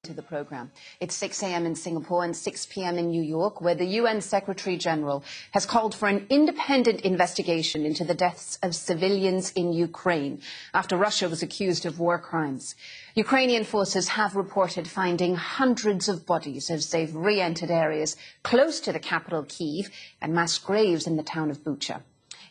to the program. It's 6 a.m. in Singapore and 6 p.m. in New York, where the UN Secretary General has called for an independent investigation into the deaths of civilians in Ukraine after Russia was accused of war crimes. Ukrainian forces have reported finding hundreds of bodies as they've re-entered areas close to the capital, Kyiv, and mass graves in the town of Bucha.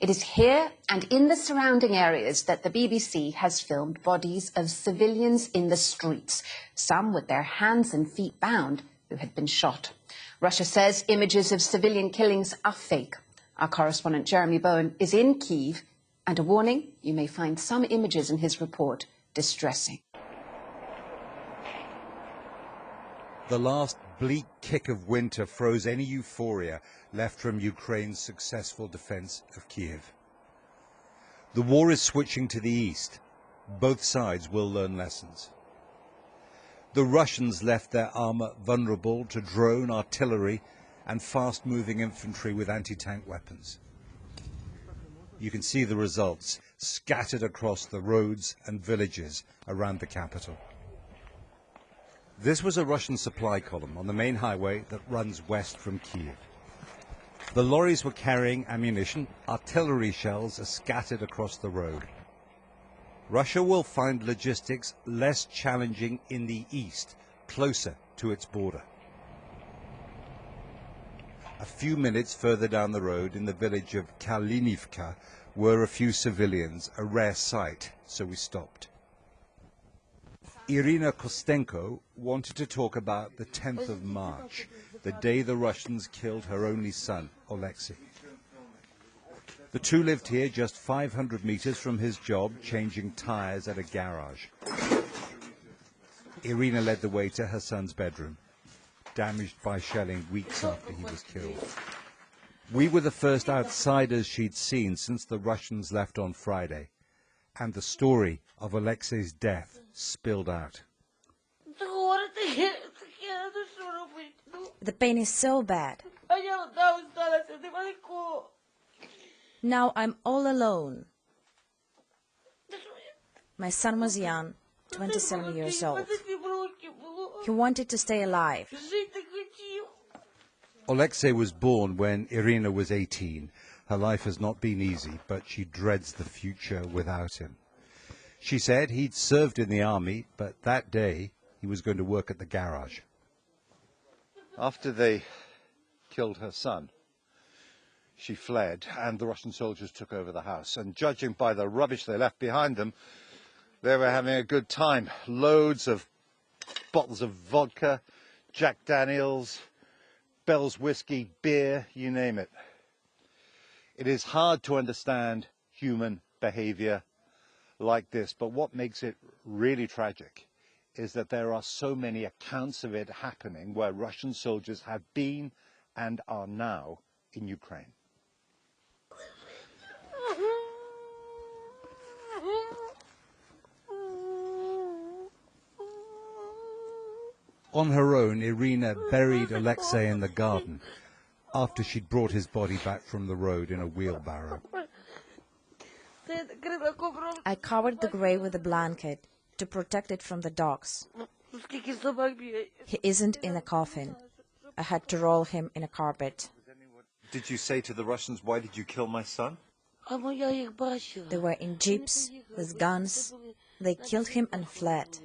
It is here and in the surrounding areas that the BBC has filmed bodies of civilians in the streets, some with their hands and feet bound, who had been shot. Russia says images of civilian killings are fake. Our correspondent Jeremy Bowen is in Kyiv, and a warning, you may find some images in his report distressing. The last bleak kick of winter froze any euphoria left from Ukraine's successful defense of Kyiv. The war is switching to the east. Both sides will learn lessons. The Russians left their armor vulnerable to drone, artillery, and fast-moving infantry with anti-tank weapons. You can see the results scattered across the roads and villages around the capital. This was a Russian supply column on the main highway that runs west from Kyiv. The lorries were carrying ammunition. Artillery shells are scattered across the road. Russia will find logistics less challenging in the east, closer to its border. A few minutes further down the road, in the village of Kalinivka, were a few civilians, a rare sight, so we stopped. Irina Kostenko wanted to talk about the 10th of March, the day the Russians killed her only son, Alexei. The two lived here just 500 meters from his job, changing tires at a garage. Irina led the way to her son's bedroom, damaged by shelling weeks after he was killed. We were the first outsiders she'd seen since the Russians left on Friday, and the story of Alexei's death spilled out. The pain is so bad. Now I'm all alone. My son was young, 27 years old. He wanted to stay alive. Alexei was born when Irina was 18. Her life has not been easy, but she dreads the future without him. She said he'd served in the army, but that day he was going to work at the garage. After they killed her son, she fled, and the Russian soldiers took over the house. And judging by the rubbish they left behind them, they were having a good time. Loads of bottles of vodka, Jack Daniels, Bell's whiskey, beer, you name it. It is hard to understand human behavior like this, but what makes it really tragic is that there are so many accounts of it happening where Russian soldiers have been and are now in Ukraine. On her own, Irina buried Alexei in the garden after she'd brought his body back from the road in a wheelbarrow. I covered the grave with a blanket to protect it from the dogs. He isn't in a coffin. I had to roll him in a carpet. Did you say to the Russians, why did you kill my son? They were in jeeps with guns. They killed him and fled.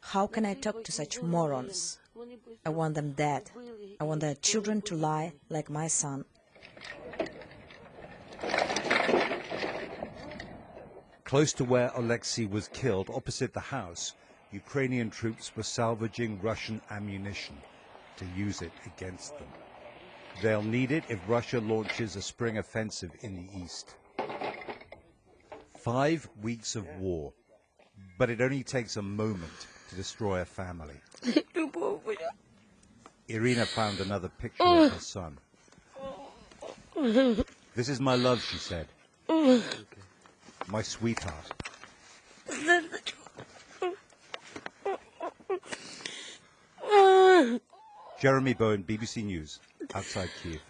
How can I talk to such morons? I want them dead. I want their children to lie like my son. Close to where Alexei was killed, opposite the house, Ukrainian troops were salvaging Russian ammunition to use it against them. They'll need it if Russia launches a spring offensive in the east. 5 weeks of war, but it only takes a moment to destroy a family. Irina found another picture of her son. This is my love, she said. My sweetheart. Jeremy Bowen, BBC News, outside Kyiv.